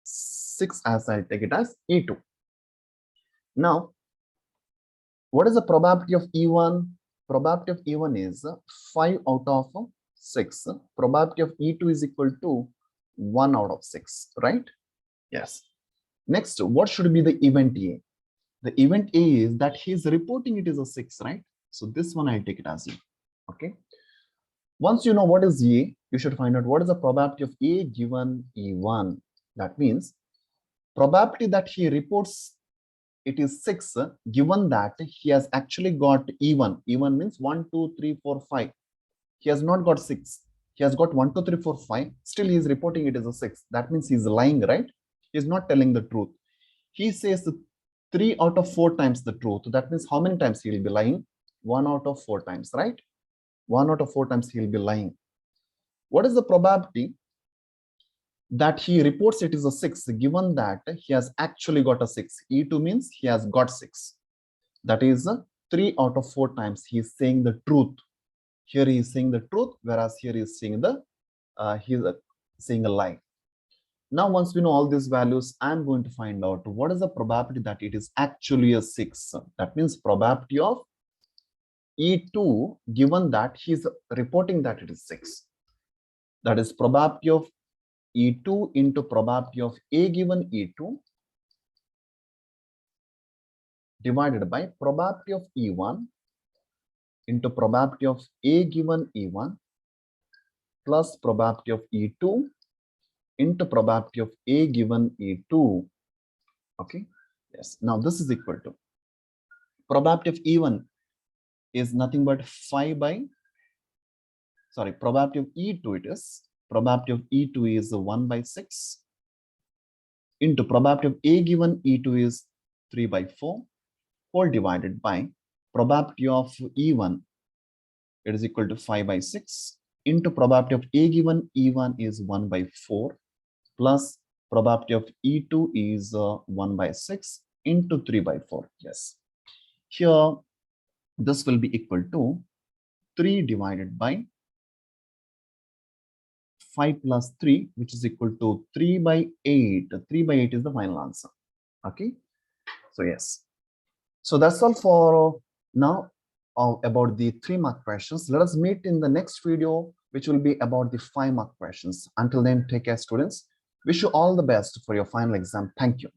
6 as I'll take it as E2. Now, what is the probability of E1? Probability of E1 is 5 out of 6. Probability of E2 is equal to 1 out of 6, right? Yes. Next, what should be the event A? The event A is that he's reporting it is a 6, right? So this one I'll take it as A. Okay. Once you know what is A, you should find out what is the probability of A given E1. That means probability that he reports it is 6, given that he has actually got E1. E1 means 1, 2, 3, 4, 5. He has not got 6. He has got 1, 2, 3, 4, 5. Still, he is reporting it as a 6. That means he's lying, right? He's not telling the truth. He says 3 out of 4 times the truth. That means how many times he will be lying? 1 out of 4 times, right? 1 out of 4 times he will be lying. What is the probability that he reports it is a 6, given that he has actually got a 6? E2 means he has got 6. That is 3 out of 4 times he is saying the truth. Here he is saying the truth, whereas here he is saying saying a lie. Now, once we know all these values, I'm going to find out what is the probability that it is actually a 6. That means probability of E2, given that he's reporting that it is 6. That is probability of E2 into probability of A given E2 divided by probability of E1 into probability of A given E1 plus probability of E2 into probability of A given E2. Okay. Yes. Now this is equal to probability of E1 is nothing but 5 by, sorry, probability of E2 it is. Probability of E2 is 1 by 6 into probability of A given E2 is 3 by 4 whole divided by probability of E1, it is equal to 5 by 6 into probability of A given E1 is 1 by 4 plus probability of E2 is 1 by 6 into 3 by 4. Yes. Here, this will be equal to 3 divided by 5 plus 3, which is equal to 3 by 8. 3 by 8 is the final answer. Okay. So, yes. So, that's all for now about the 3-mark questions. Let us meet in the next video, which will be about the 5-mark questions. Until then, take care, students. Wish you all the best for your final exam. Thank you.